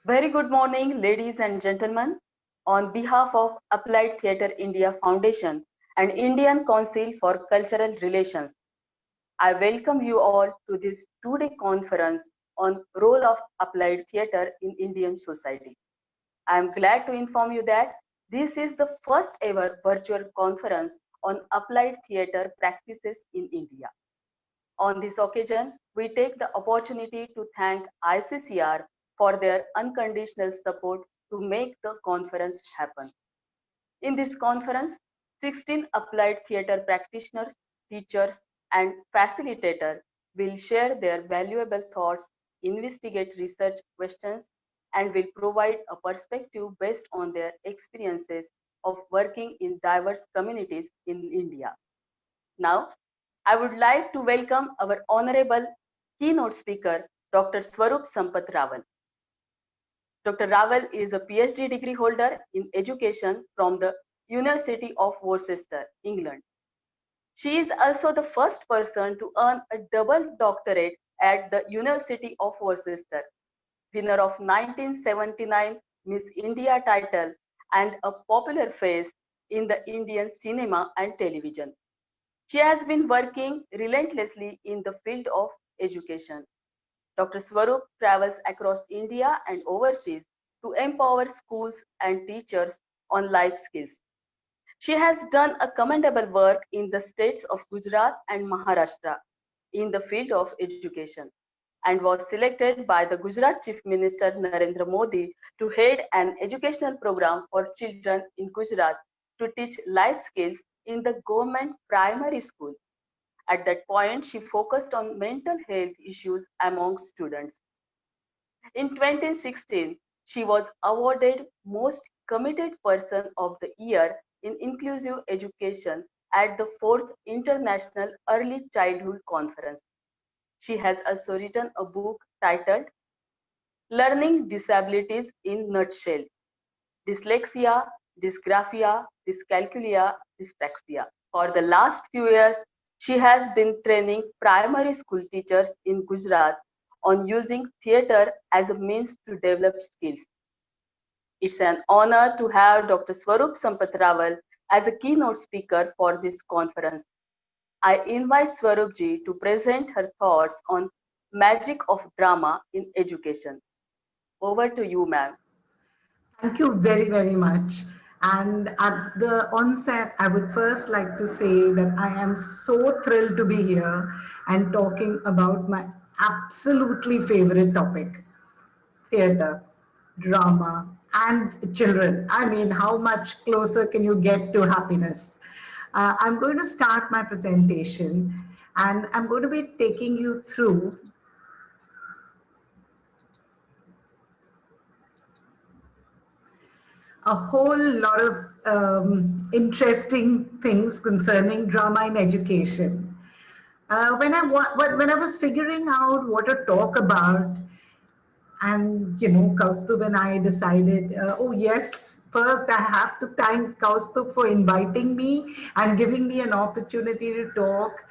Very good morning, ladies and gentlemen. On behalf of Applied Theatre India Foundation and Indian Council for Cultural Relations, I welcome you all to this two-day conference on role of applied theatre in Indian society. I am glad to inform you that this is the first ever virtual conference on applied theatre practices in India. On this occasion, we take the opportunity to thank ICCR for their unconditional support to make the conference happen. In this conference, 16 applied theatre practitioners, teachers, and facilitators will share their valuable thoughts, investigate research questions, and will provide a perspective based on their experiences of working in diverse communities in India. Now, I would like to welcome our honorable keynote speaker, Dr. Swarup Sampath Rawal. Dr. Rawal is a PhD degree holder in education from the University of Worcester, England. She is also the first person to earn a double doctorate at the University of Worcester, winner of 1979 Miss India title and a popular face in the Indian cinema and television. She has been working relentlessly in the field of education. Dr. Swarup travels across India and overseas to empower schools and teachers on life skills. She has done a commendable work in the states of Gujarat and Maharashtra in the field of education and was selected by the Gujarat Chief Minister Narendra Modi to head an educational program for children in Gujarat to teach life skills in the government primary school. At that point, she focused on mental health issues among students. In 2016, she was awarded Most Committed Person of the Year in Inclusive Education at the 4th International Early Childhood Conference. She has also written a book titled Learning Disabilities in Nutshell: Dyslexia, Dysgraphia, Dyscalculia, Dyspraxia. For the last few years, she has been training primary school teachers in Gujarat on using theatre as a means to develop skills. It's an honor to have Dr. Swarup Sampath Rawal as a keynote speaker for this conference. I invite Swarupji to present her thoughts on magic of drama in education. Over to you, ma'am. Thank you very, very much. And at the onset, I would first like to say that I am so thrilled to be here and talking about my absolutely favorite topic: theater, drama, and children. I mean, how much closer can you get to happiness? I'm going to start my presentation and I'm going to be taking you through a whole lot of interesting things concerning drama in education. When I was figuring out what to talk about, and Kaustubh and I decided, oh yes, first I have to thank Kaustubh for inviting me and giving me an opportunity to talk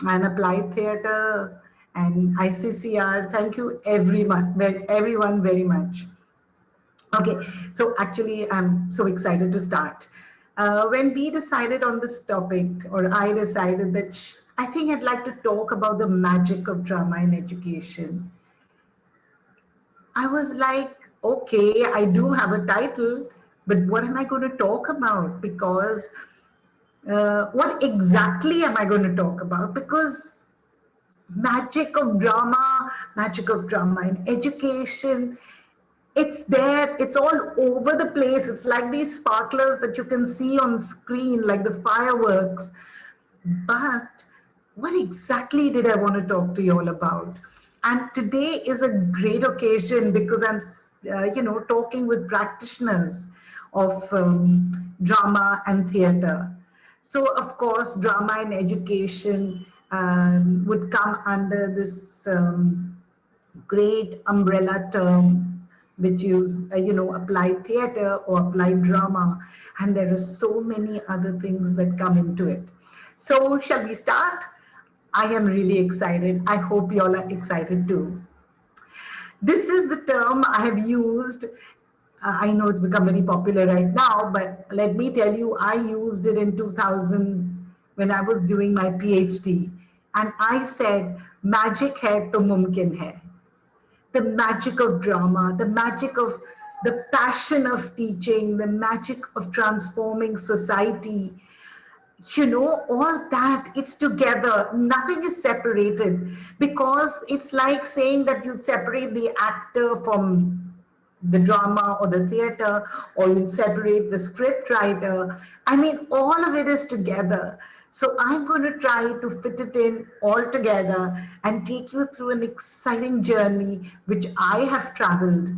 and Applied Theatre and ICCR. Thank you everyone very much. Okay, so actually, I'm so excited to start. When we decided on this topic, or I decided that I think I'd like to talk about the magic of drama in education. I was like, okay, I do have a title, but what am I going to talk about? Because what exactly am I going to talk about? Because magic of drama in education, it's there, it's all over the place. It's like these sparklers that you can see on screen, like the fireworks. But what exactly did I want to talk to you all about? And today is a great occasion because I'm talking with practitioners of drama and theater. So of course drama and education would come under this great umbrella term, which is applied theater or applied drama, and there are so many other things that come into it. So shall we start? I am really excited. I hope you all are excited too. This is the term I have used. I know it's become very popular right now, but let me tell you, I used it in 2000 when I was doing my PhD. And I said, magic hai to mumkin hai. The magic of drama, the magic of the passion of teaching, the magic of transforming society, all that, it's together. Nothing is separated, because it's like saying that you'd separate the actor from the drama or the theater, or you separate the script writer. I mean, all of it is together. So I'm going to try to fit it in all together and take you through an exciting journey which I have traveled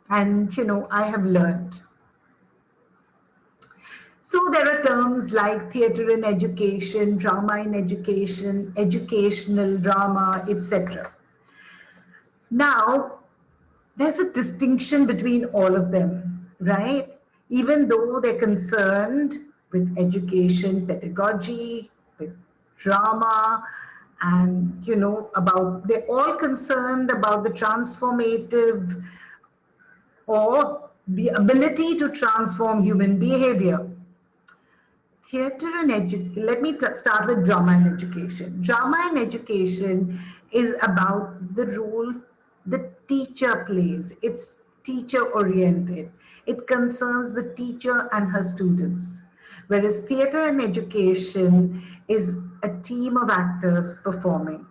and I have learned. So there are terms like theatre in education, drama in education, educational drama, etc. Now, there's a distinction between all of them, right? Even though they're concerned with education, pedagogy, with drama, and they're all concerned about the transformative or the ability to transform human behavior. Theatre and education. Let me start with drama and education. Drama and education is about the role the teacher plays. It's teacher oriented. It concerns the teacher and her students. Whereas theatre and education is a team of actors performing.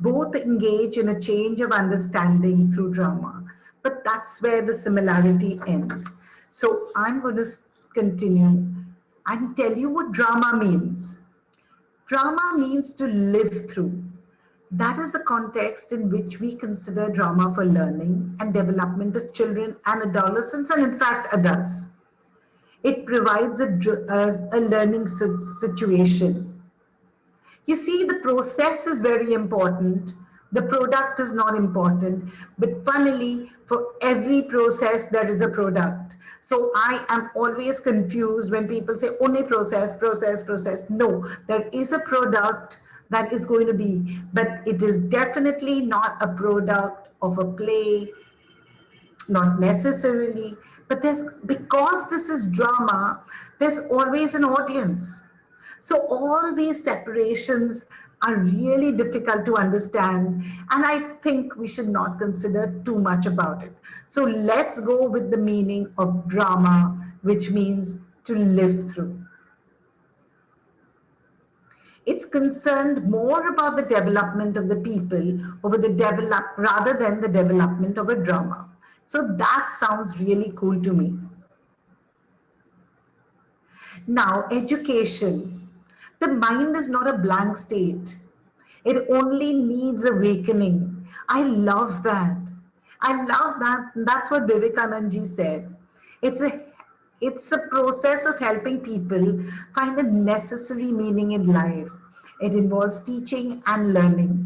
Both engage in a change of understanding through drama, but that's where the similarity ends. So I'm going to continue and tell you what drama means. Drama means to live through. That is the context in which we consider drama for learning and development of children and adolescents, and in fact adults. It provides a learning situation. You see, the process is very important. The product is not important. But funnily, for every process, there is a product. So I am always confused when people say only process, process, process. No, there is a product that is going to be, but it is definitely not a product of a play, not necessarily. But because this is drama, there's always an audience. So all these separations are really difficult to understand, and I think we should not consider too much about it. So let's go with the meaning of drama, which means to live through. It's concerned more about the development of the people rather than the development of a drama. So that sounds really cool to me. Now, education. The mind is not a blank state. It only needs awakening. I love that. I love that. That's what Vivekananda said. It's a it's a process of helping people find a necessary meaning in life. It involves teaching and learning.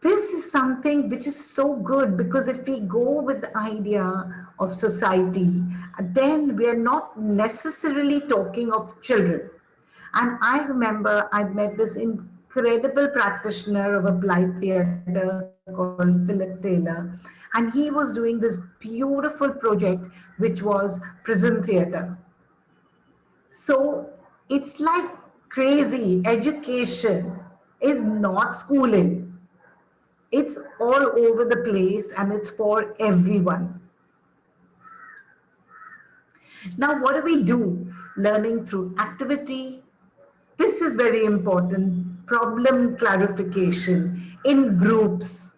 This is something which is so good, because if we go with the idea of society, then we are not necessarily talking of children. And I remember I met this incredible practitioner of applied theatre called Philip Taylor, and he was doing this beautiful project which was prison theatre. So it's like crazy. Education is not schooling. It's all over the place and it's for everyone. Now, what do we do? Learning through activity. This is very important. Problem clarification in groups.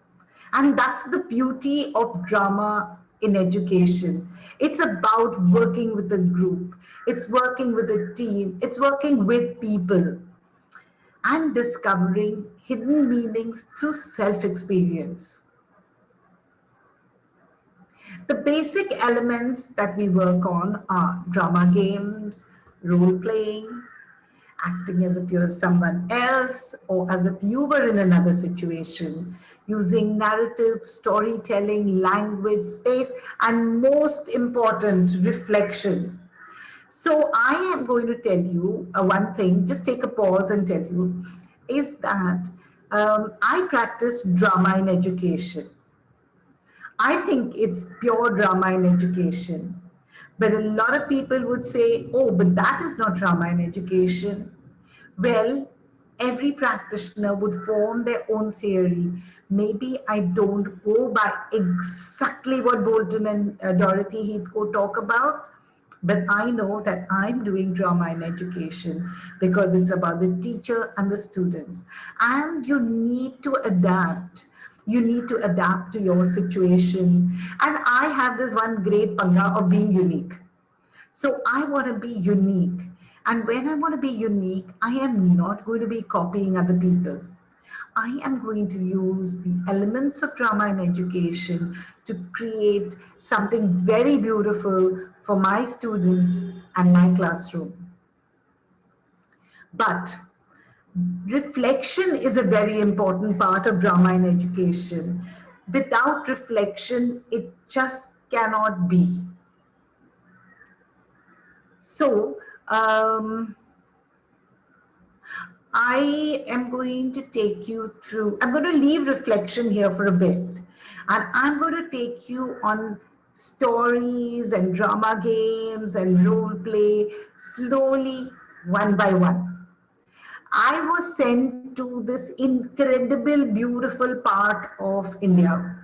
And that's the beauty of drama in education. It's about working with a group. It's working with a team. It's working with people and discovering hidden meanings through self-experience. The basic elements that we work on are drama games, role-playing, acting as if you're someone else or as if you were in another situation, using narrative, storytelling, language, space, and most important, reflection. So I am going to tell you one thing, just take a pause and tell you, is that I practice drama in education. I think it's pure drama in education. But a lot of people would say, oh, but that is not drama in education. Well, every practitioner would form their own theory. Maybe I don't go by exactly what Bolton and Dorothy Heathcote talk about, but I know that I'm doing drama in education because it's about the teacher and the students. And you need to adapt. You need to adapt to your situation. And I have this one great panga of being unique. So I want to be unique. And when I want to be unique, I am not going to be copying other people. I am going to use the elements of drama in education to create something very beautiful for my students and my classroom. But reflection is a very important part of drama in education. Without reflection, it just cannot be. So, I am going to take you through, I'm going to leave reflection here for a bit. And I'm going to take you on stories and drama games and role play slowly, one by one. I was sent to this incredible, beautiful part of India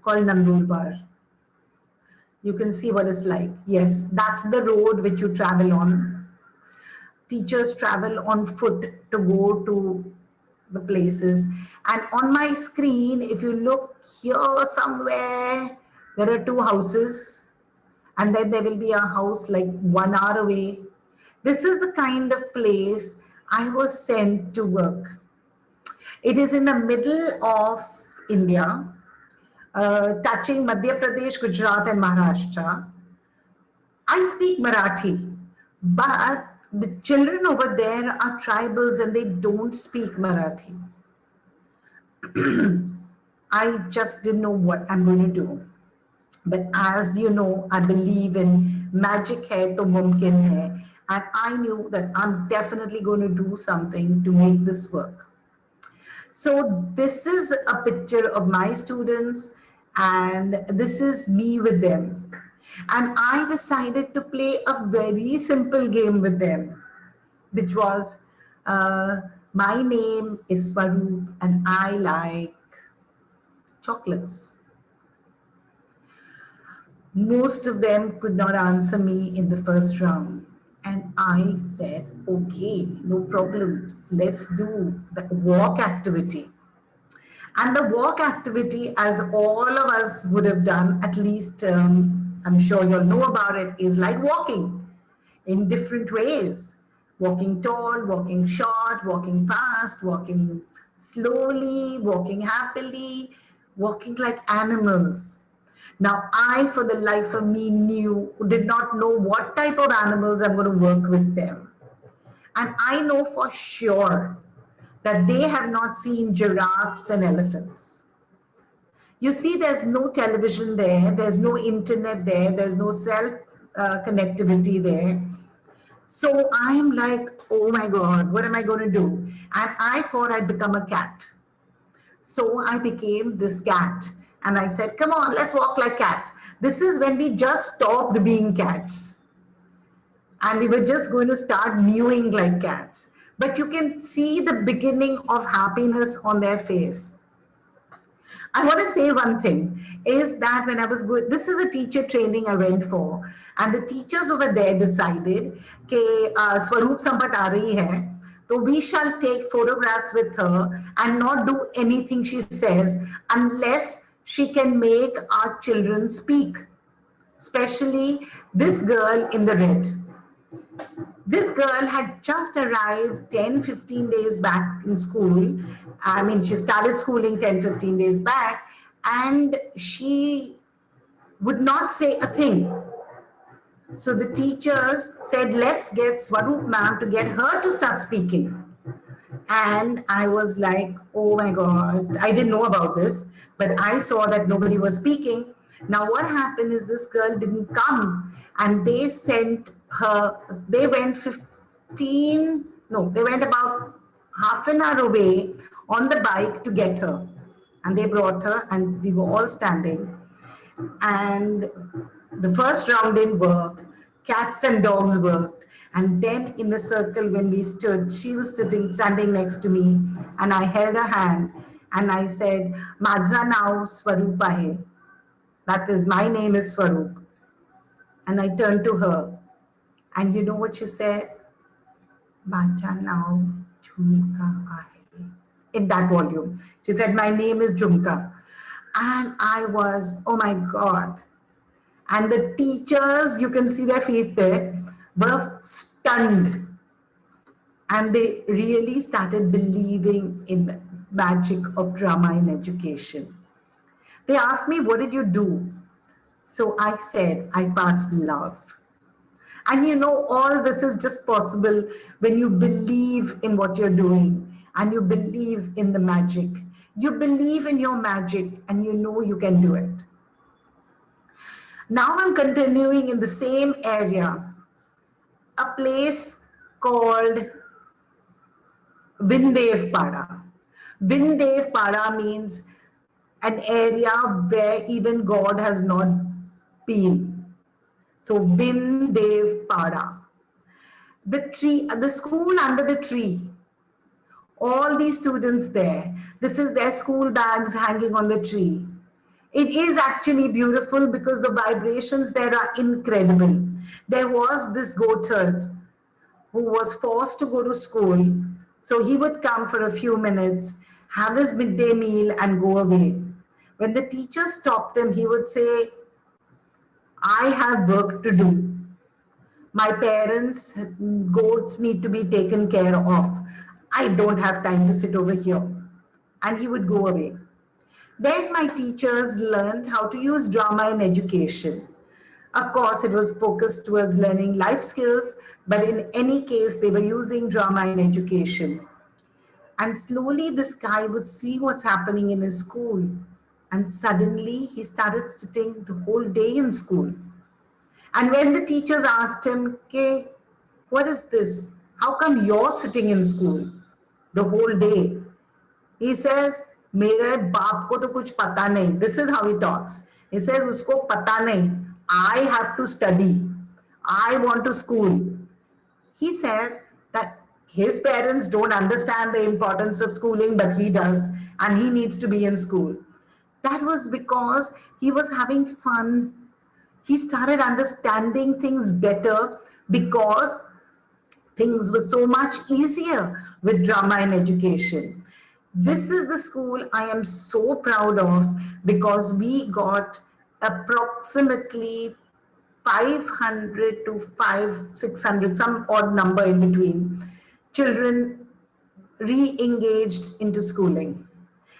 called Nandurbar. You can see what it's like. Yes, that's the road which you travel on. Teachers travel on foot to go to the places. And on my screen, if you look here somewhere, there are two houses, and then there will be a house like 1 hour away. This is the kind of place I was sent to work. It is in the middle of India, touching Madhya Pradesh, Gujarat, and Maharashtra. I speak Marathi, but the children over there are tribals and they don't speak Marathi. I just didn't know what I'm going to do. But as you know, I believe in magic hai to mumkin hai. And I knew that I'm definitely going to do something to make this work. So this is a picture of my students and this is me with them. And I decided to play a very simple game with them, which was my name is Swaroop and I like chocolates. Most of them could not answer me in the first round. And I said, okay, no problems. Let's do the walk activity. And the walk activity, as all of us would have done, at least I'm sure you'll know about it, is like walking in different ways. Walking tall, walking short, walking fast, walking slowly, walking happily, walking like animals. Now, I, for the life of me, did not know what type of animals I'm going to work with them. And I know for sure that they have not seen giraffes and elephants. You see, there's no television there, there's no internet there, there's no cell connectivity there. So I'm like, oh my God, what am I going to do? And I thought I'd become a cat. So I became this cat. And I said, come on, let's walk like cats. This is when we just stopped being cats. And we were just going to start mewing like cats. But you can see the beginning of happiness on their face. I want to say one thing is that when I was going, this is a teacher training I went for, and the teachers over there decided that Swaroop Sampat aa rahi hai, so we shall take photographs with her and not do anything she says unless she can make our children speak, especially this girl in the red. This girl had just arrived 10-15 days back in school. I mean, she started schooling 10-15 days back, and she would not say a thing. So the teachers said, let's get Swaroop ma'am to get her to start speaking. And I was like, oh my God, I didn't know about this, but I saw that nobody was speaking. Now what happened is this girl didn't come, and they sent her, they went 15, no, they went about half an hour away on the bike to get her. And they brought her, and we were all standing. And the first round didn't work. Cats and dogs worked. And then in the circle, when we stood, she was standing next to me, and I held her hand and I said, Madza now Swarup hai. That is, my name is Swarup. And I turned to her, and you know what she said? Madza now Jhumka hai. In that volume. She said, my name is Jhumka. And I was, oh my God. And the teachers, you can see their feet there, were stunned. And they really started believing in the magic of drama in education. They asked me, what did you do? So I said, I passed love. And you know, all this is just possible when you believe in what you're doing and you believe in the magic. You believe in your magic and you know you can do it. Now I'm continuing in the same area, a place called Vindev Pada. Vindev Pada means an area where even God has not been. So Vindev Pada. The tree, the school under the tree, all these students there, this is their school bags hanging on the tree. It is actually beautiful because the vibrations there are incredible. There was this goatherd who was forced to go to school. So he would come for a few minutes, have his midday meal and go away. When the teacher stopped him, he would say, I have work to do. My parents' goats need to be taken care of. I don't have time to sit over here. And he would go away. Then my teachers learned how to use drama in education. Of course, it was focused towards learning life skills, but in any case, they were using drama in education. And slowly this guy would see what's happening in his school. And suddenly he started sitting the whole day in school. And when the teachers asked him, okay, what is this? How come you're sitting in school the whole day? He says, मेरे बाप को तो कुछ पता नहीं. This is how he talks. He says, उसको पता नहीं. I have to study. I want to school. He said that his parents don't understand the importance of schooling, but he does, and he needs to be in school. That was because he was having fun. He started understanding things better because things were so much easier with drama in education. This is the school I am so proud of because we got approximately 500 to 600, some odd number in between, children re-engaged into schooling.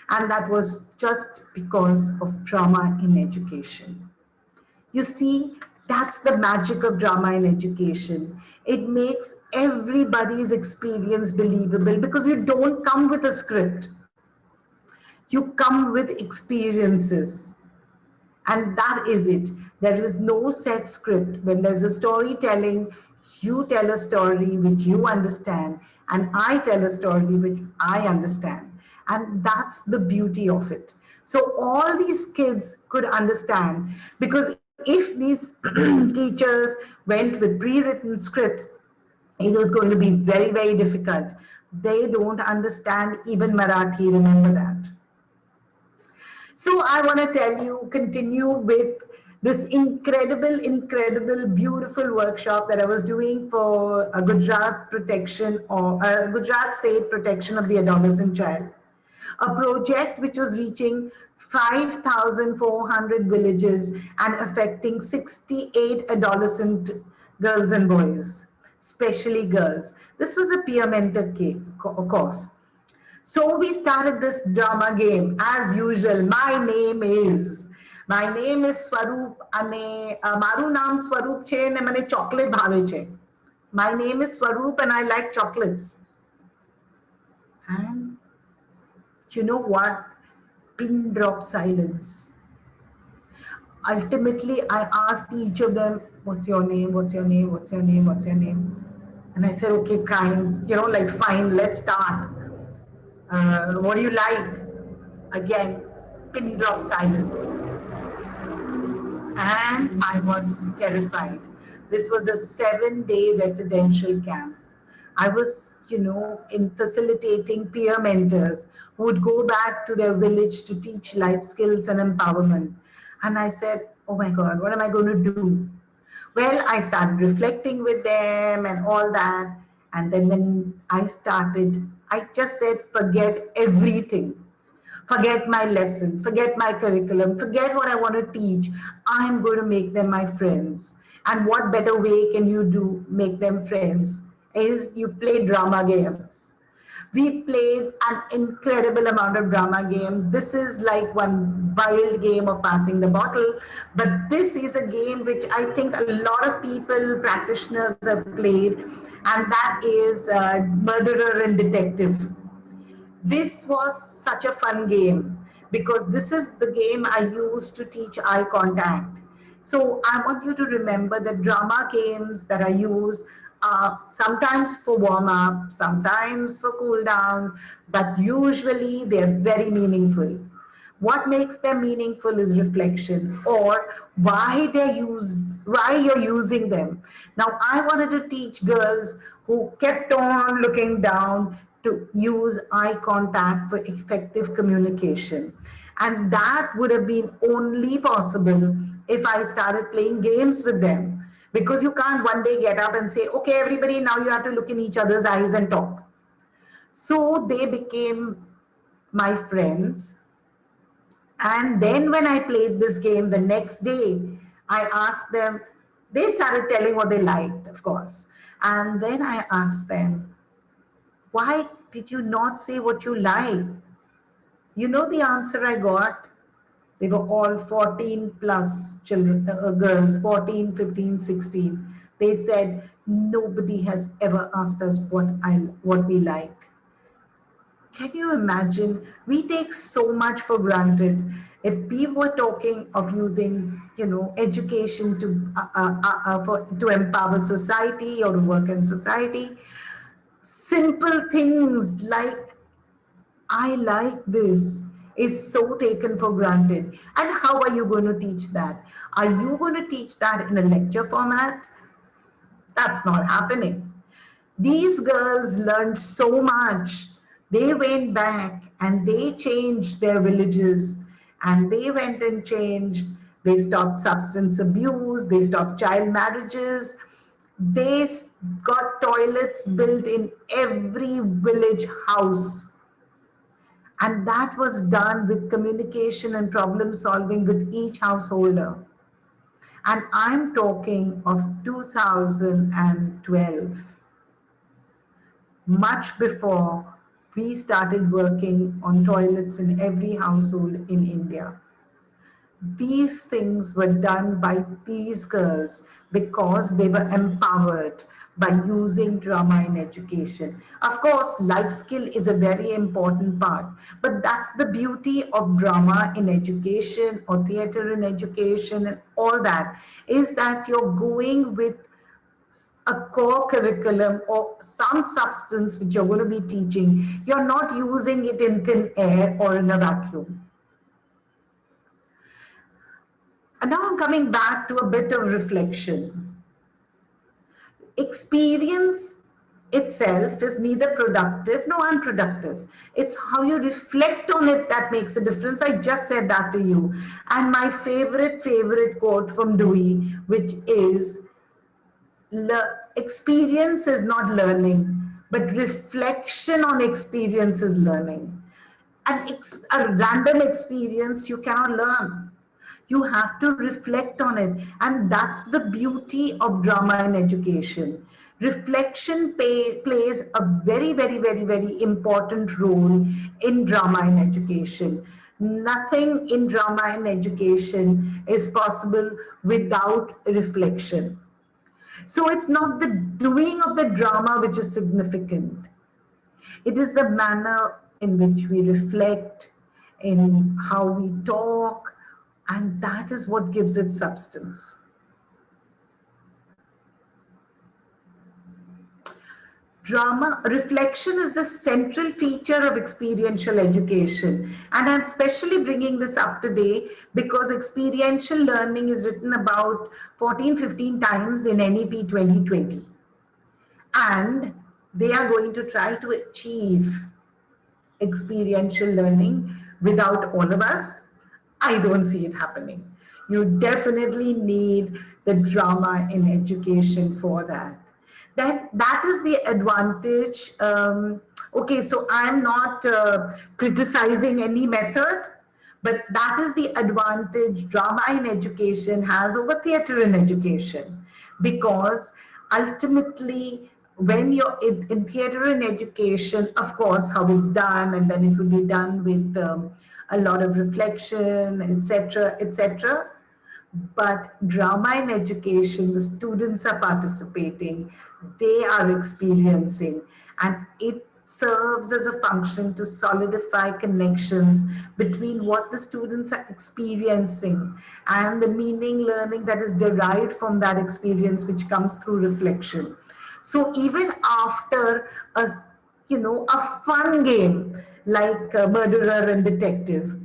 And that was just because of drama in education. You see, that's the magic of drama in education. It makes everybody's experience believable because you don't come with a script. You come with experiences. And that is it. There is no set script. When there's a storytelling, you tell a story which you understand, and I tell a story which I understand. And that's the beauty of it. So all these kids could understand, because if these teachers went with pre-written scripts, it was going to be very, very difficult. They don't understand even Marathi, remember that. So I want to tell you, continue with this incredible, beautiful workshop that I was doing for a Gujarat protection or Gujarat State Protection of the Adolescent Child. A project which was reaching 5,400 villages and affecting 68 adolescent girls and boys, especially girls. This was a peer mentor course. So we started this drama game as usual. My name is Swarup અને મારું નામ સ્વરૂપ છે અને મને chocolate ભાવે છે. My name is Swarup and I like chocolates. And you know what? Pin drop silence. Ultimately, I asked each of them, what's your name? What's your name? What's your name? What's your name? And I said, okay, kind, like fine, let's start. What do you like? Again, pin drop silence. And I was terrified. This was a 7-day residential camp. I was, in facilitating peer mentors who would go back to their village to teach life skills and empowerment. And I said, oh my God, what am I going to do? Well, I started reflecting with them and all that. And then when I started, I just said, forget everything. Forget my lesson, forget my curriculum, forget what I want to teach. I'm going to make them my friends. And what better way can you do, make them friends, is you play drama games. We played an incredible amount of drama games. This is like one wild game of passing the bottle, but this is a game which I think a lot of people, practitioners have played, and that is Murderer and Detective. This was such a fun game because this is the game I used to teach eye contact. So I want you to remember that drama games that are used sometimes for warm up, sometimes for cool down, but usually they're very meaningful. What makes them meaningful is reflection, or why you're using them. Now I wanted to teach girls who kept on looking down to use eye contact for effective communication, and that would have been only possible if I started playing games with them, because you can't one day get up and say, okay everybody, now you have to look in each other's eyes and talk. So they became my friends, and then when I played this game the next day, I asked them, they started telling what they liked, of course. And then I asked them, why did you not say what you like? You know the answer I got? They were all 14 plus children, girls, 14, 15, 16. They said, nobody has ever asked us what we like. Can you imagine? We take so much for granted. If we were talking of using, education to empower society or to work in society, simple things like I like this is so taken for granted. And how are you going to teach that? Are you going to teach that in a lecture format? That's not happening. These girls learned so much. They went back and they changed their villages, and they went and changed. They stopped substance abuse, they stopped child marriages, they got toilets built in every village house. And that was done with communication and problem solving with each householder. And I'm talking of 2012, much before we started working on toilets in every household in India. These things were done by these girls because they were empowered by using drama in education. Of course, life skill is a very important part, but that's the beauty of drama in education or theater in education and all that, is that you're going with a core curriculum or some substance which you're going to be teaching. You're not using it in thin air or in a vacuum. And now I'm coming back to a bit of reflection. Experience itself is neither productive nor unproductive. It's how you reflect on it that makes a difference. I just said that to you. And my favorite quote from Dewey, which is, experience is not learning, but reflection on experience is learning. A random experience you cannot learn. You have to reflect on it. And that's the beauty of drama in education. Reflection plays a very important role in drama in education. Nothing in drama in education is possible without reflection. So it's not the doing of the drama which is significant. It is the manner in which we reflect, in how we talk, and that is what gives it substance. Drama reflection is the central feature of experiential education. And I'm especially bringing this up today because experiential learning is written about 14, 15 times in NEP 2020. And they are going to try to achieve experiential learning without all of us. I don't see it happening. You definitely need the drama in education for that. That is the advantage. Okay, so I'm not criticizing any method, but that is the advantage drama in education has over theater in education, because ultimately when you're in theater in education, of course, how it's done, and then it will be done with a lot of reflection, etc., etc. But drama in education, the students are participating, they are experiencing, and it serves as a function to solidify connections between what the students are experiencing and the meaning learning that is derived from that experience, which comes through reflection. So even after a fun game like Murderer and Detective,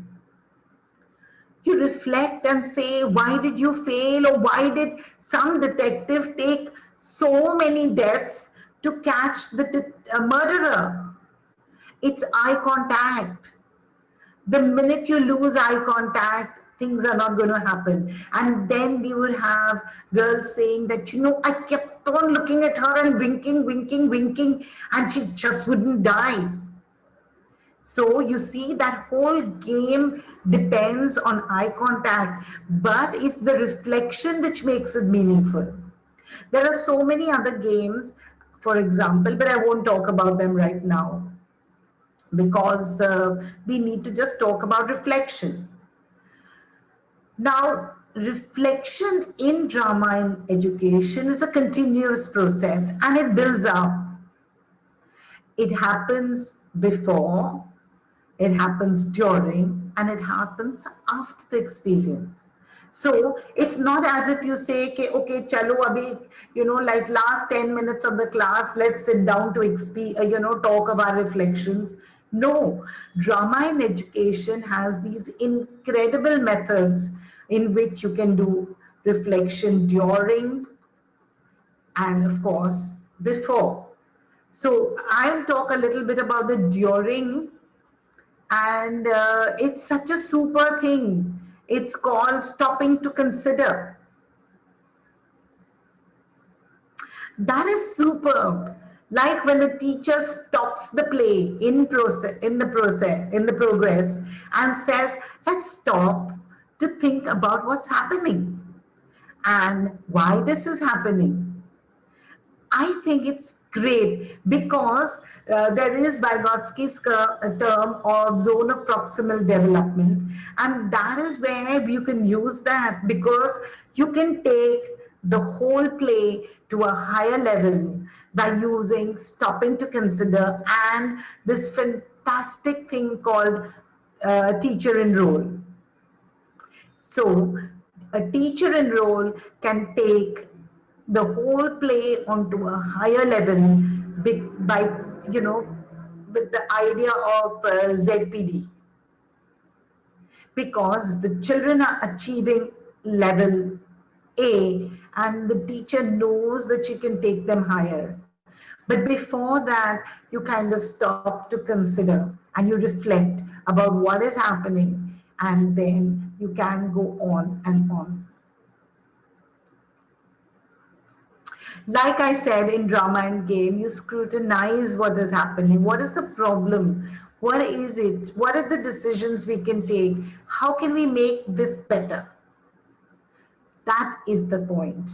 you reflect and say, why did you fail, or why did some detective take so many deaths to catch the murderer? It's eye contact. The minute you lose eye contact, things are not going to happen. And then we will have girls saying that, I kept on looking at her and winking, winking, winking, and she just wouldn't die. So you see, that whole game depends on eye contact, but it's the reflection which makes it meaningful. There are so many other games, for example, but I won't talk about them right now because we need to just talk about reflection. Now, reflection in drama in education is a continuous process and it builds up. It happens before, it happens during, and it happens after the experience. So it's not as if you say, okay, chalo abhi, like last 10 minutes of the class, let's sit down to talk about reflections. No, drama in education has these incredible methods in which you can do reflection during and of course before. So I'll talk a little bit about the during, and it's such a super thing. It's called stopping to consider. That is superb. Like when the teacher stops the play in the progress, and says, let's stop to think about what's happening and why this is happening. I think it's great because there is Vygotsky's term of zone of proximal development, and that is where you can use that because you can take the whole play to a higher level by using stopping to consider and this fantastic thing called teacher in role. So a teacher in role can take the whole play onto a higher level by, with the idea of ZPD, because the children are achieving level A and the teacher knows that she can take them higher. But before that, you kind of stop to consider and you reflect about what is happening, and then you can go on and on. Like I said, in drama and game, you scrutinize what is happening. What is the problem? What is it? What are the decisions we can take? How can we make this better? That is the point.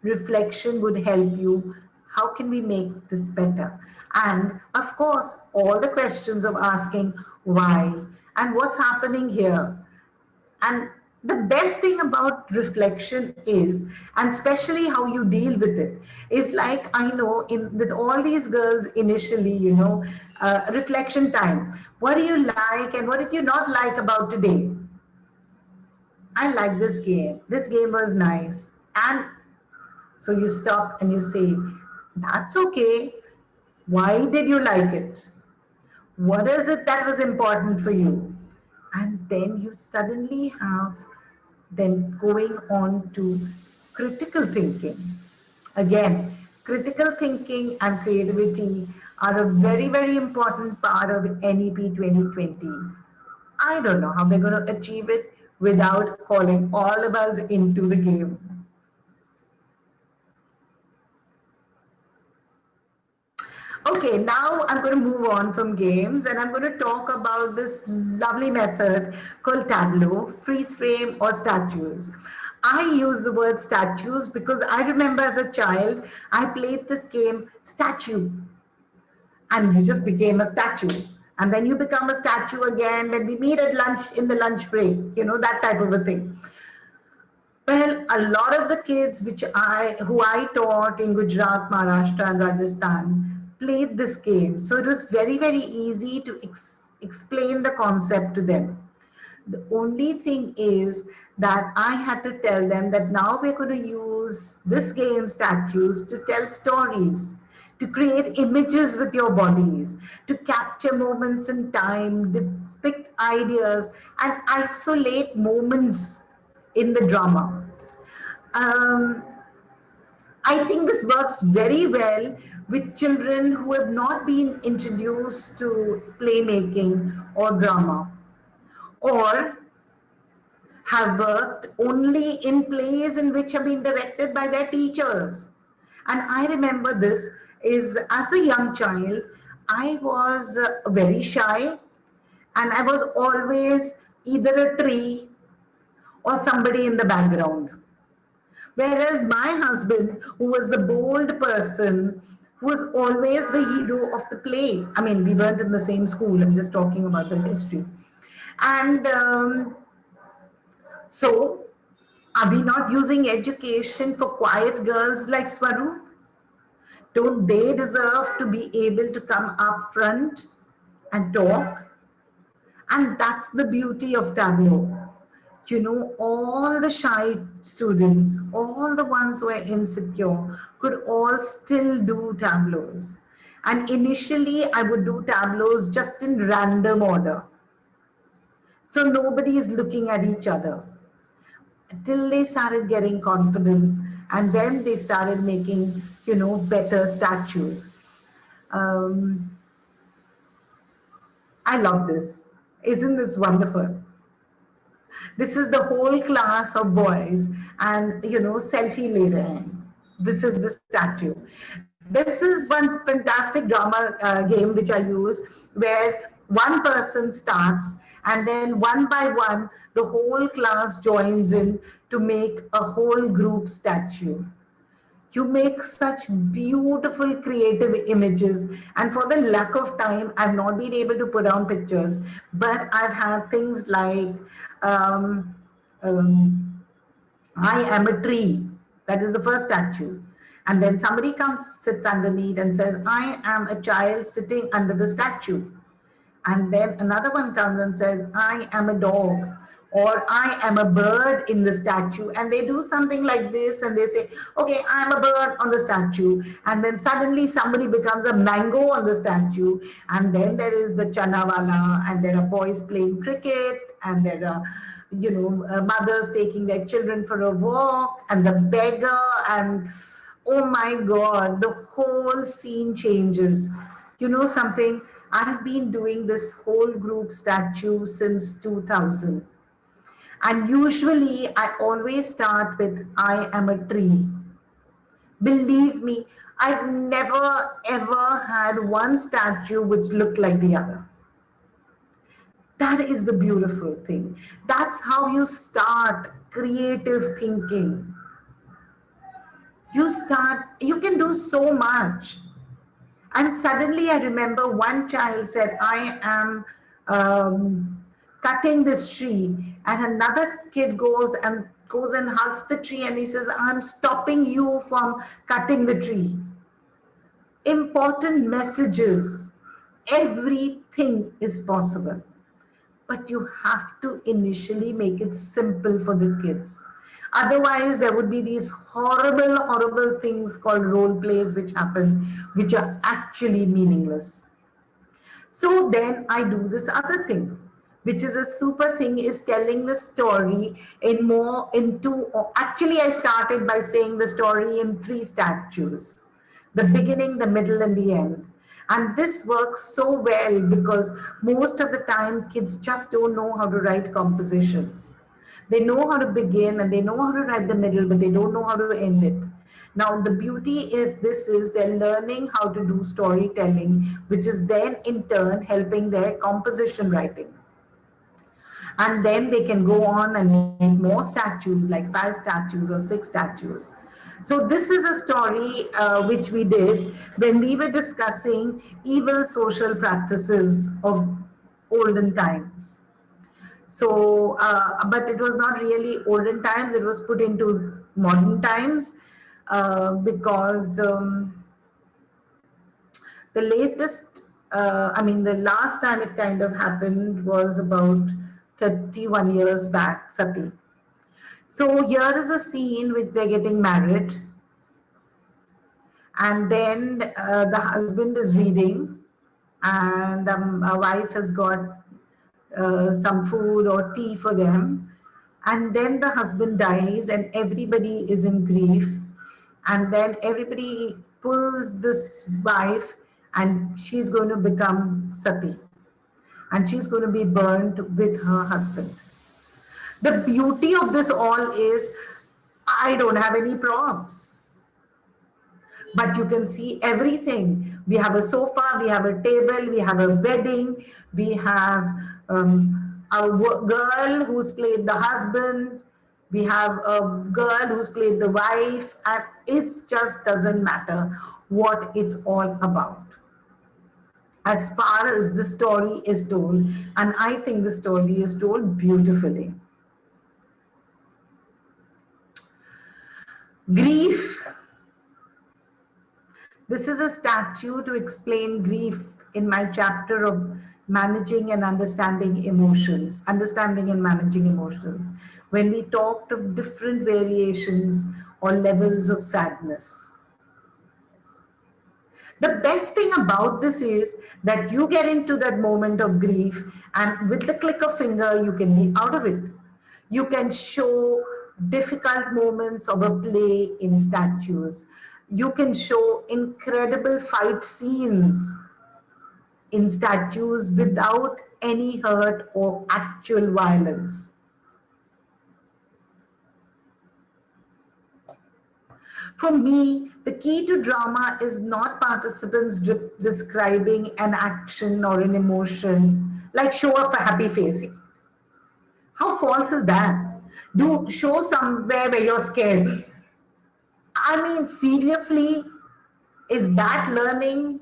Reflection would help you. How can we make this better? And of course, all the questions of asking why and what's happening here. And the best thing about reflection is, and especially how you deal with it, is like I know with all these girls initially, reflection time. What do you like and what did you not like about today? I like this game. This game was nice. And so you stop and you say, that's okay. Why did you like it? What is it that was important for you? And then you suddenly have them going on to critical thinking. Again, critical thinking and creativity are a very, very important part of NEP 2020. I don't know how they're going to achieve it without calling all of us into the game. Okay, now I'm going to move on from games and I'm going to talk about this lovely method called Tableau, freeze frame, or statues. I use the word statues because I remember as a child, I played this game, Statue, and you just became a statue. And then you become a statue again when we meet at lunch in the lunch break, that type of a thing. Well, a lot of the kids who I taught in Gujarat, Maharashtra, and Rajasthan played this game. So it was very, very easy to explain the concept to them. The only thing is that I had to tell them that now we're going to use this game statues to tell stories, to create images with your bodies, to capture moments in time, depict ideas, and isolate moments in the drama. Um, I think this works very well with children who have not been introduced to playmaking or drama, or have worked only in plays in which have been directed by their teachers. And I remember this is as a young child, I was very shy and I was always either a tree or somebody in the background. Whereas my husband, who was the bold person, who was always the hero of the play. I mean, we weren't in the same school, I'm just talking about the history. And so, are we not using education for quiet girls like Swaroop? Don't they deserve to be able to come up front and talk? And that's the beauty of Tableau. All the shy students, all the ones who are insecure, could all still do tableaus. And initially, I would do tableaus just in random order. So nobody is looking at each other till they started getting confidence and then they started making, better statues. Um, I love this. Isn't this wonderful? This is the whole class of boys and, selfie later. This is the statue. This is one fantastic drama game which I use where one person starts and then one by one the whole class joins in to make a whole group statue. You make such beautiful creative images, and for the lack of time I've not been able to put on pictures, but I've had things like um, um, I am a tree. That is the first statue. And then somebody comes, sits underneath and says, I am a child sitting under the statue. And then another one comes and says, I am a dog, or I am a bird in the statue. And they do something like this and they say, okay, I'm a bird on the statue. And then suddenly somebody becomes a mango on the statue. And then there is the chanawala, and there are boys playing cricket, and there are mothers taking their children for a walk, and the beggar, and oh my God, the whole scene changes. You know something? I've been doing this whole group statue since 2000. And usually I always start with, I am a tree. Believe me, I've never ever had one statue which looked like the other. That is the beautiful thing. That's how you start creative thinking. You can do so much. And suddenly I remember one child said, I am cutting this tree. And another kid goes and hugs the tree and he says, I'm stopping you from cutting the tree. Important messages. Everything is possible. But you have to initially make it simple for the kids. Otherwise, there would be these horrible, horrible things called role plays which happen, which are actually meaningless. So then I do this other thing, which is a super thing, is telling the story in more into, or actually I started by saying the story in three statues: the beginning, the middle, and the end. And this works so well because most of the time kids just don't know how to write compositions. They know how to begin and they know how to write the middle, but they don't know how to end it. Now, the beauty is this is they're learning how to do storytelling, which is then in turn helping their composition writing. And then they can go on and make more statues, like 5 statues or 6 statues. So this is a story which we did when we were discussing evil social practices of olden times. So, but it was not really olden times, it was put into modern times because the latest, the last time it kind of happened was about 31 years back, Sati. So here is a scene which they're getting married, and then the husband is reading, and a wife has got some food or tea for them, and then the husband dies and everybody is in grief, and then everybody pulls this wife and she's going to become sati, and she's going to be burned with her husband. The beauty of this all is I don't have any props, but you can see everything. We have a sofa, we have a table, we have a wedding, we have girl who's played the husband, we have a girl who's played the wife, and it just doesn't matter what it's all about as far as the story is told. And I think the story is told beautifully. Grief. This is a statue to explain grief in my chapter of managing and understanding emotions, understanding and managing emotions, when we talked of different variations or levels of sadness. The best thing about this is that you get into that moment of grief, and with the click of finger, you can be out of it. You can show difficult moments of a play in statues. You can show incredible fight scenes in statues without any hurt or actual violence. For me, the key to drama is not participants describing an action or an emotion, like show off a happy face. How false is that? Do show somewhere where you're scared. I mean, seriously, is that learning?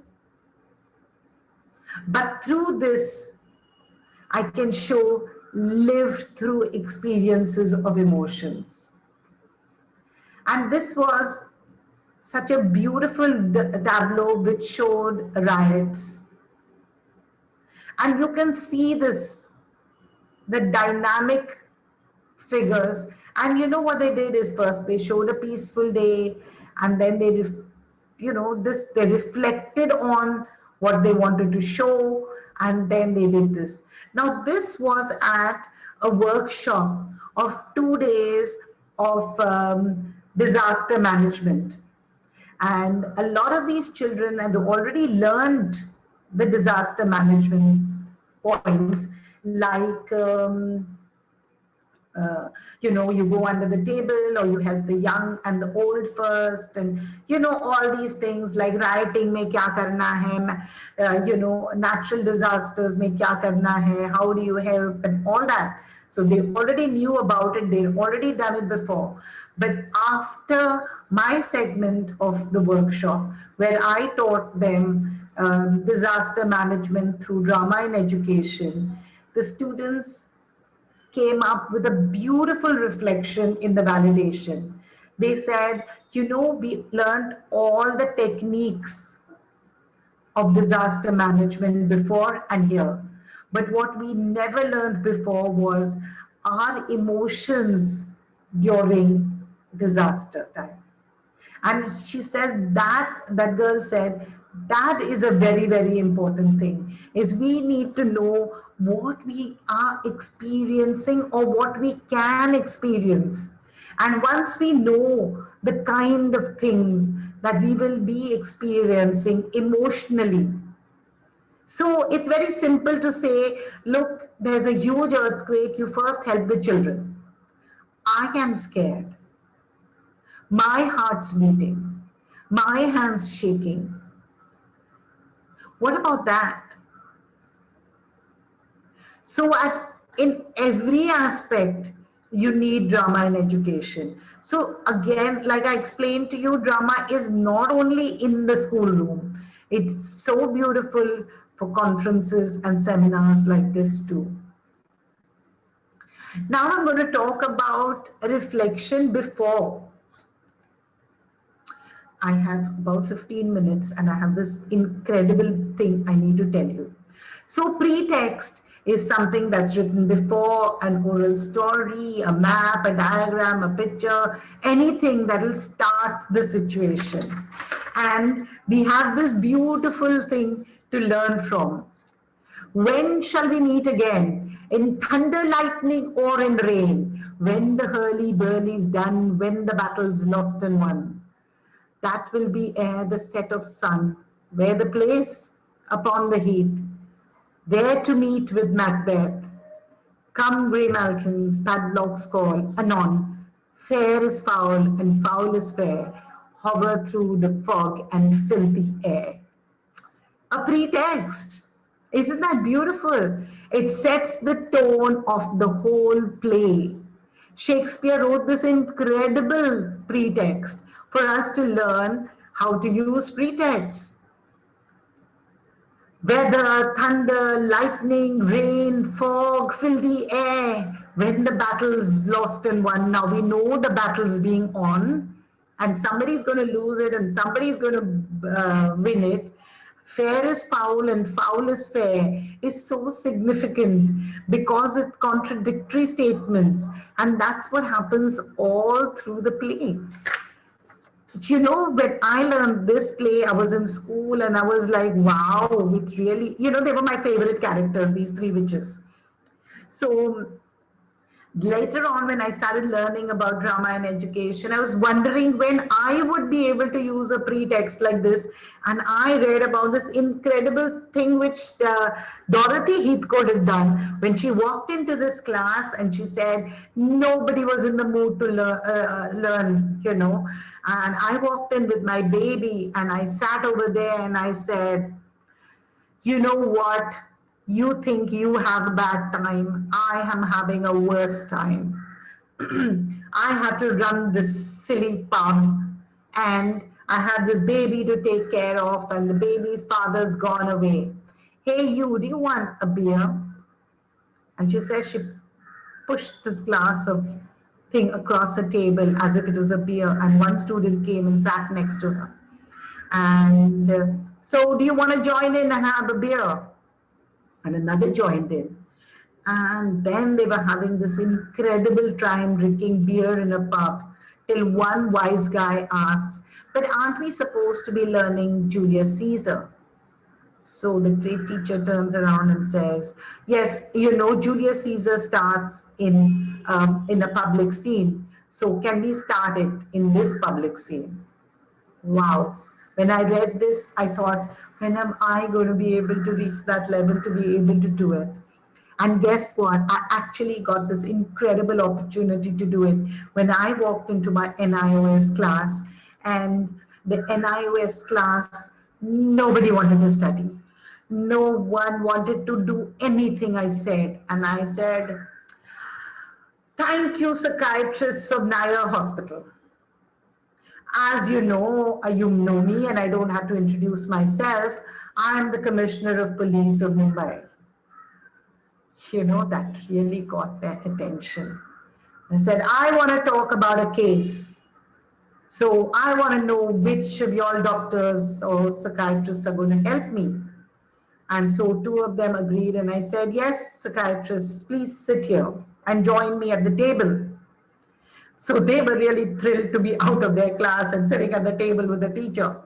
But through this, I can show lived through experiences of emotions. And this was such a beautiful tableau which showed riots. And you can see this, the dynamic figures. And you know what they did is first they showed a peaceful day, and then they, they reflected on what they wanted to show, and then they did this. Now, this was at a workshop of 2 days of disaster management. And a lot of these children had already learned the disaster management points, like, you go under the table, or you help the young and the old first, and, all these things like rioting mein kya karna hai, natural disasters mein kya karna hai, how do you help, and all that. So they already knew about it, they'd already done it before. But after my segment of the workshop, where I taught them disaster management through drama in education, the students came up with a beautiful reflection in the validation. They said, we learned all the techniques of disaster management before and here. But what we never learned before was our emotions during disaster time. And she said that girl said, that is a very, very important thing, is we need to know what we are experiencing or what we can experience. And once we know the kind of things that we will be experiencing emotionally, so it's very simple to say, look, there's a huge earthquake, you first help the children. I am scared. My heart's beating. My hands shaking. What about that? So in every aspect, you need drama in education. So again, like I explained to you, drama is not only in the schoolroom. It's so beautiful for conferences and seminars like this too. Now I'm going to talk about reflection before. I have about 15 minutes and I have this incredible thing I need to tell you. So pretext is something that's written before an oral story, a map, a diagram, a picture, anything that will start the situation. And we have this beautiful thing to learn from. When shall we meet again? In thunder, lightning, or in rain? When the hurly-burly's done, when the battle's lost and won? That will be ere the set of sun, where the place upon the heath, there to meet with Macbeth. Come, grey Malkin's padlocks call, anon, fair is foul and foul is fair, hover through the fog and filthy air. A pretext. Isn't that beautiful? It sets the tone of the whole play. Shakespeare wrote this incredible pretext for us to learn how to use pretexts. Weather, thunder, lightning, rain, fog, filthy air. When the battle's lost and won, now we know the battle's being on, and somebody's going to lose it and somebody's going to win it. Fair is foul and foul is fair is so significant because it's contradictory statements, and that's what happens all through the play. You know, when I learned this play, I was in school and I was like, wow, it really, you know, they were my favorite characters, these three witches. So later on, when I started learning about drama and education, I was wondering when I would be able to use a pretext like this. And I read about this incredible thing which Dorothy Heathcote had done when she walked into this class and she said, nobody was in the mood to learn, you know. And I walked in with my baby and I sat over there and I said, you know what? You think you have a bad time. I am having a worse time. I have to run this silly pub and I have this baby to take care of and the baby's father's gone away. Hey, you, do you want a beer? And she says she pushed this glass of thing across her table as if it was a beer, and one student came and sat next to her. And so, do you want to join in and have a beer? And another joined in. And then they were having this incredible time drinking beer in a pub till one wise guy asks, but aren't we supposed to be learning Julius Caesar? So the great teacher turns around and says, yes, you know, Julius Caesar starts in a public scene. So can we start it in this public scene? Wow. When I read this, I thought, when am I going to be able to reach that level to be able to do it? And guess what? I actually got this incredible opportunity to do it when I walked into my NIOS class. And the NIOS class, nobody wanted to study. No one wanted to do anything I said. And I said, thank you, psychiatrists of Nair Hospital. As you know me and I don't have to introduce myself. I am the Commissioner of Police of Mumbai. You know, that really got their attention. I said, I want to talk about a case. So I want to know which of your doctors or psychiatrists are going to help me. And so two of them agreed and I said, yes, psychiatrists, please sit here and join me at the table. So they were really thrilled to be out of their class and sitting at the table with the teacher.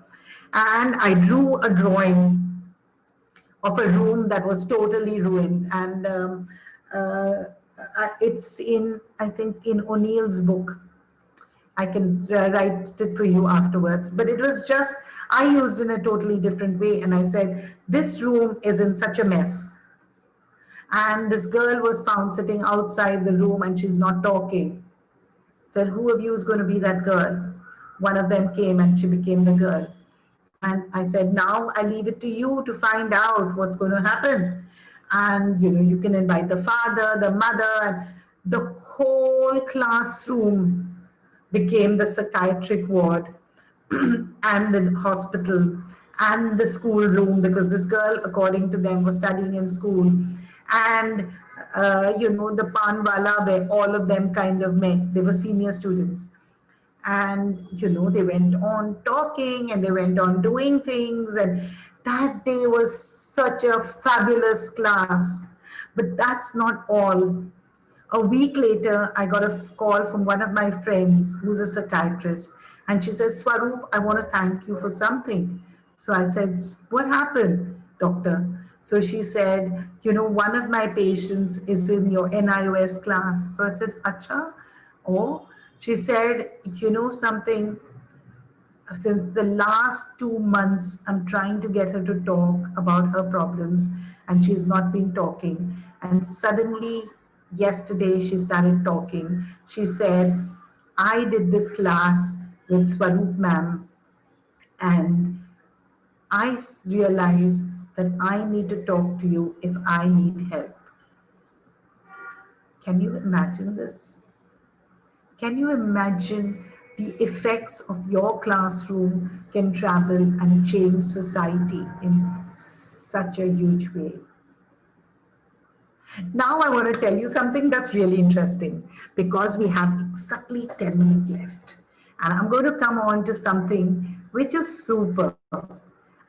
And I drew a drawing of a room that was totally ruined. And uh, it's in, I think, in O'Neill's book. I can write it for you afterwards. But it was just, I used in a totally different way. And I said, this room is in such a mess. And this girl was found sitting outside the room and she's not talking. Said, who of you is going to be that girl? One of them came and she became the girl. And I said, now I leave it to you to find out what's going to happen. And you can invite the father, the mother, and the whole classroom became the psychiatric ward and the hospital and the school room, because this girl, according to them, was studying in school. And the Panwala, where all of them kind of met. They were senior students. And they went on talking and they went on doing things, and that day was such a fabulous class. But that's not all. A week later, I got a call from one of my friends who's a psychiatrist, and she said, Swaroop, I want to thank you for something. So I said, what happened, doctor? So she said, one of my patients is in your NIOS class. So I said, Acha? Oh, she said, something, since the last 2 months, I'm trying to get her to talk about her problems, and she's not been talking. And suddenly, yesterday, she started talking. She said, I did this class with Swaroop ma'am, and I realized that I need to talk to you if I need help. Can you imagine this? Can you imagine the effects of your classroom can travel and change society in such a huge way? Now I want to tell you something that's really interesting, because we have exactly 10 minutes left. And I'm going to come on to something which is super.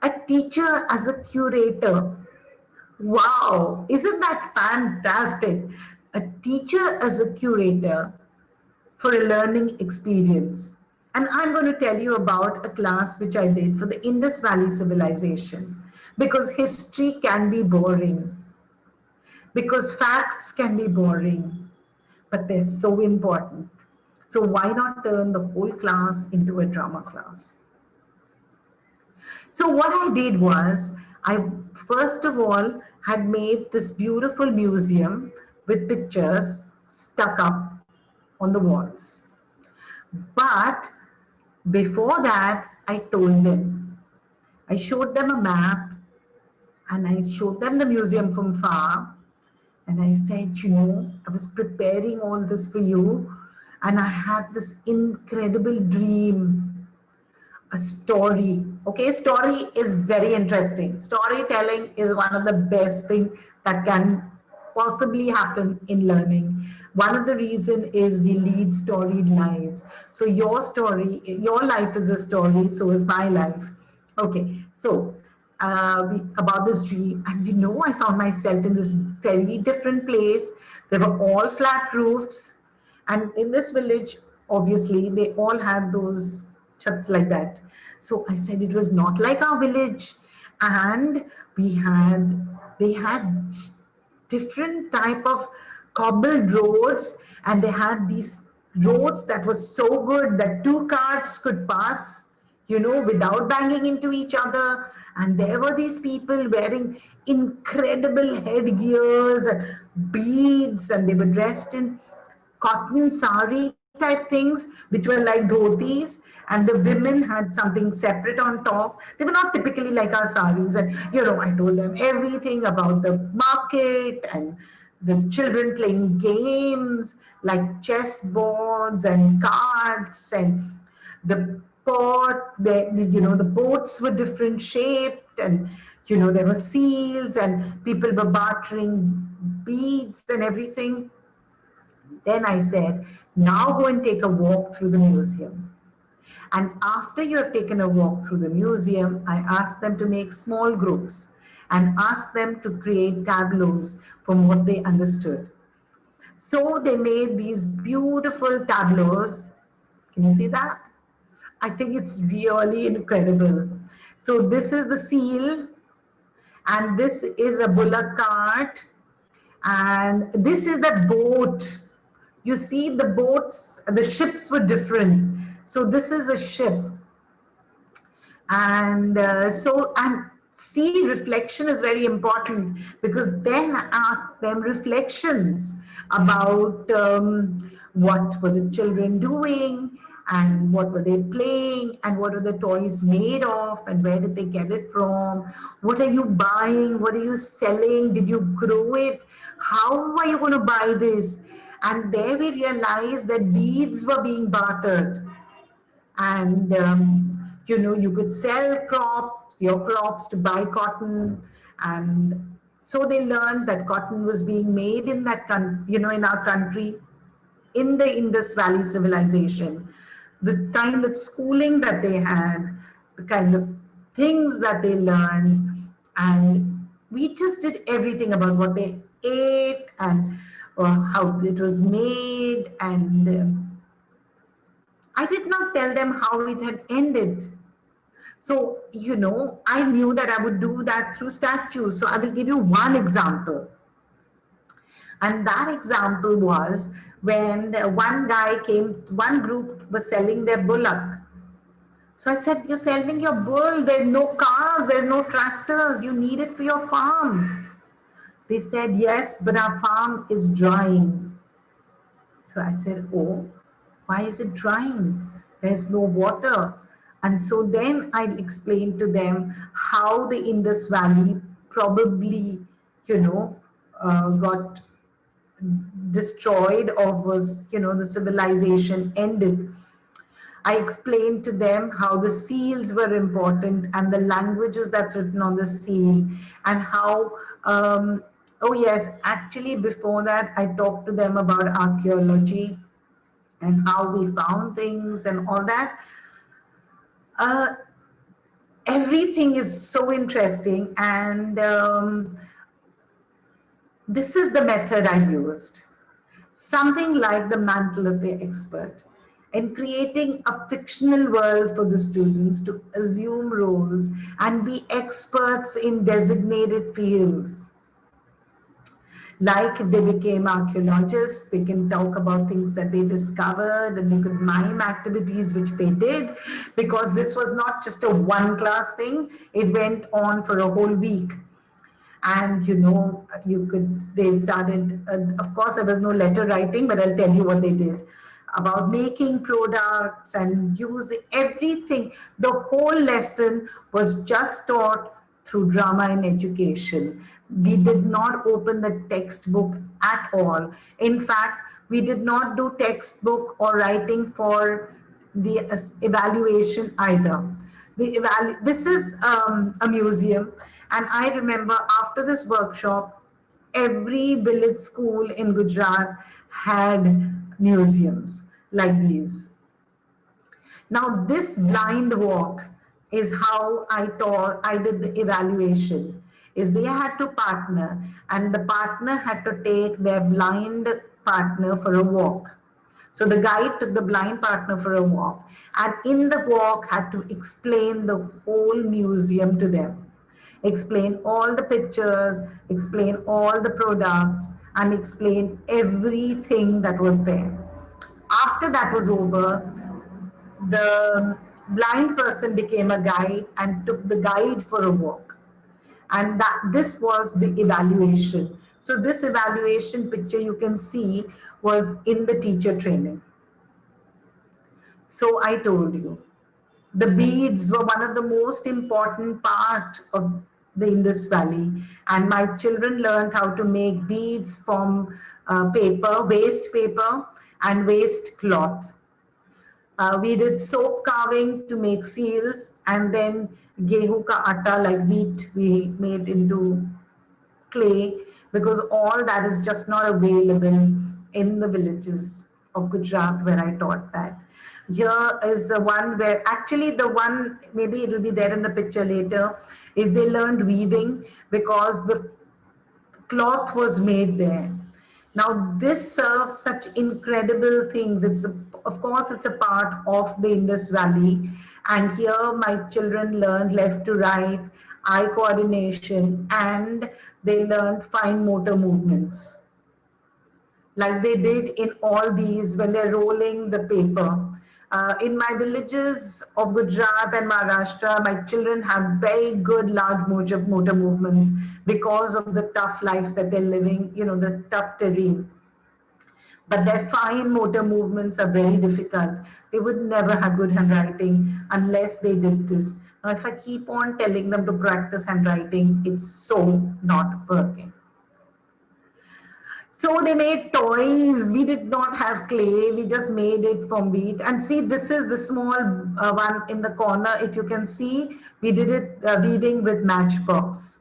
A teacher as a curator. Wow, isn't that fantastic? A teacher as a curator for a learning experience. And I'm going to tell you about a class which I did for the Indus Valley Civilization, because history can be boring, because facts can be boring, but they're so important. So why not turn the whole class into a drama class? So what I did was, I first of all had made this beautiful museum with pictures stuck up on the walls. But before that, I told them, I showed them a map and I showed them the museum from far. And I said, I was preparing all this for you. And I had this incredible dream, a story. Okay, story is very interesting. Storytelling is one of the best things that can possibly happen in learning. One of the reasons is we lead storied lives. So your story, your life is a story, so is my life. Okay, so about this dream, and I found myself in this very different place. There were all flat roofs, and in this village, obviously, they all had those chats like that. So I said it was not like our village, and they had different type of cobbled roads, and they had these roads that was so good that two cars could pass, without banging into each other. And there were these people wearing incredible headgears and beads, and they were dressed in cotton sari type things, which were like dhotis, and the women had something separate on top. They were not typically like our saris. And I told them everything about the market and the children playing games like chess boards and cards, and the port, the boats were different shaped, and there were seals, and people were bartering beads and everything. Then I said, now go and take a walk through the museum. And after you have taken a walk through the museum, I asked them to make small groups and asked them to create tableaus from what they understood. So they made these beautiful tableaus. Can you see that? I think it's really incredible. So this is the seal, and this is a bullock cart, and this is the boat. You see the boats, the ships were different. So this is a ship, and see, reflection is very important, because then I ask them reflections about what were the children doing, and what were they playing, and what are the toys made of, and where did they get it from, what are you buying, what are you selling, did you grow it, how are you going to buy this. And there we realized that beads were being bartered, and you could sell your crops to buy cotton. And so they learned that cotton was being made in that in our country, in the Indus Valley civilization. The kind of schooling that they had, the kind of things that they learned, and we just did everything about what they ate, and how it was made, and I did not tell them how it had ended. So, I knew that I would do that through statues. So I will give you one example. And that example was when one group was selling their bullock. So I said, you're selling your bull, there's no cars, there's no tractors, you need it for your farm. They said, yes, but our farm is drying. So I said, oh, why is it drying? There's no water. And so then I explained to them how the Indus Valley probably, got destroyed, or was, the civilization ended. I explained to them how the seals were important, and the languages that's written on the seal, and how, oh yes, actually before that, I talked to them about archaeology and how we found things and all that. Uh, Everything is so interesting, and this is the method I used. Something like the mantle of the expert, in creating a fictional world for the students to assume roles and be experts in designated fields. Like if they became archaeologists, they can talk about things that they discovered, and they could mime activities which they did, because this was not just a one class thing, it went on for a whole week. And they started, of course there was no letter writing, but I'll tell you what they did about making products and using everything. The whole lesson was just taught through drama and education. We did not open the textbook at all. In fact, we did not do textbook or writing for the evaluation either. This is a museum, and I remember after this workshop, every village school in Gujarat had museums like these. Now, this blind walk is how I did the evaluation. Is they had to partner, and the partner had to take their blind partner for a walk. So the guide took the blind partner for a walk, and in the walk had to explain the whole museum to them. Explain all the pictures, explain all the products, and explain everything that was there. After that was over, the blind person became a guide and took the guide for a walk. And this was the evaluation. So this evaluation picture you can see was in the teacher training. So I told you, the beads were one of the most important part of the Indus Valley, and my children learned how to make beads from waste paper and waste cloth. We did soap carving to make seals, and then gehu ka atta, like wheat, we made into clay, because all that is just not available in the villages of Gujarat where I taught that. Here is the one where, actually the one, maybe it'll be there in the picture later, is they learned weaving because the cloth was made there. Now, this serves such incredible things. Of course, it's a part of the Indus Valley. And here, my children learned left to right, eye coordination, and they learned fine motor movements like they did in all these when they're rolling the paper. In my villages of Gujarat and Maharashtra, my children have very good large motor movements because of the tough life that they're living, the tough terrain. But their fine motor movements are very difficult. They would never have good handwriting unless they did this. Now, if I keep on telling them to practice handwriting, it's so not working. So they made toys. We did not have clay. We just made it from wheat. And see, this is the small one in the corner. If you can see, we did it weaving with matchbox.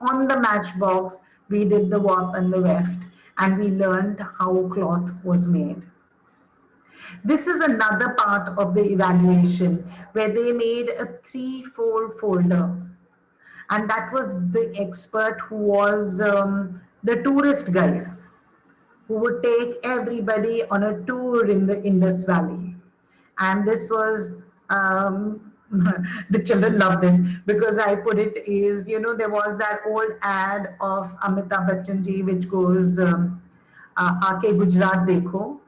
On the matchbox, we did the warp and the weft, and we learned how cloth was made. This is another part of the evaluation where they made a 3-4 folder. And that was the expert who was the tourist guide, who would take everybody on a tour in the Indus Valley. And this was, the children loved it because I put it is, there was that old ad of Amitabh Bachchan ji, which goes, Aake Gujarat Dekho.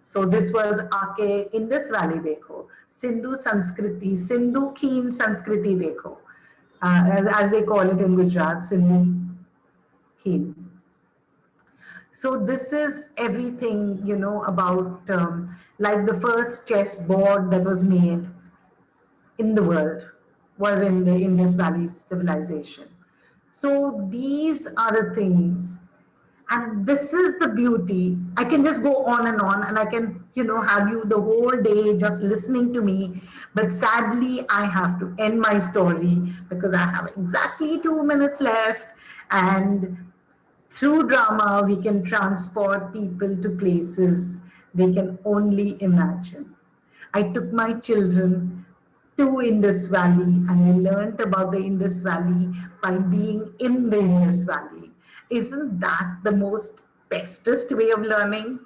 So this was Aake Indus Valley Dekho. Sindhu Sanskriti, Sindhu Kheen Sanskriti Dekho. As they call it in Gujarat, Sindhu Kheen. So this is everything, about like the first chessboard that was made in the world was in the Indus Valley civilization. So these are the things, and this is the beauty. I can just go on and I can, have you the whole day just listening to me. But sadly, I have to end my story because I have exactly 2 minutes left. And through drama, we can transport people to places they can only imagine. I took my children to Indus Valley and I learned about the Indus Valley by being in the Indus Valley. Isn't that the most bestest way of learning?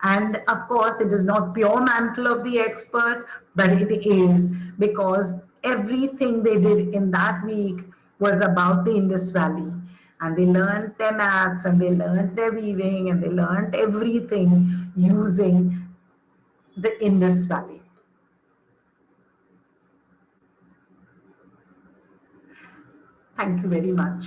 And of course, it is not pure mantle of the expert, but it is because everything they did in that week was about the Indus Valley. And they learned their maths and they learned their weaving and they learned everything using the Indus Valley. Thank you very much.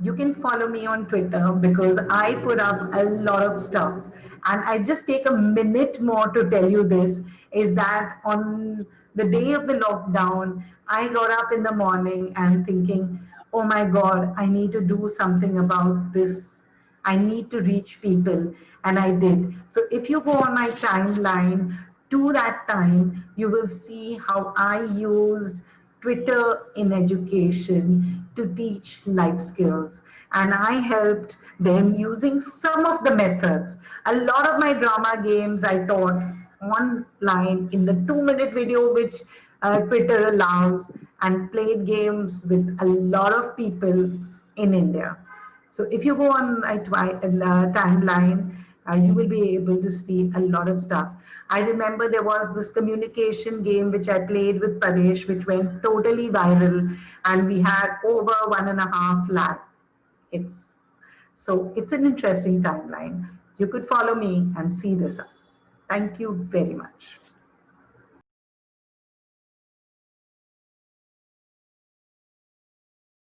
You can follow me on Twitter because I put up a lot of stuff. And I just take a minute more to tell you this is that on the day of the lockdown, I got up in the morning and thinking, oh my God, I need to do something about this. I need to reach people. And I did. So if you go on my timeline to that time, you will see how I used Twitter in education to teach life skills. And I helped them using some of the methods. A lot of my drama games I taught online in the 2-minute video, which Twitter allows, and played games with a lot of people in India. So if you go on my timeline, you will be able to see a lot of stuff. I remember there was this communication game which I played with Paresh, which went totally viral, and we had over 1.5 lakh hits. So it's an interesting timeline. You could follow me and see this. Thank you very much.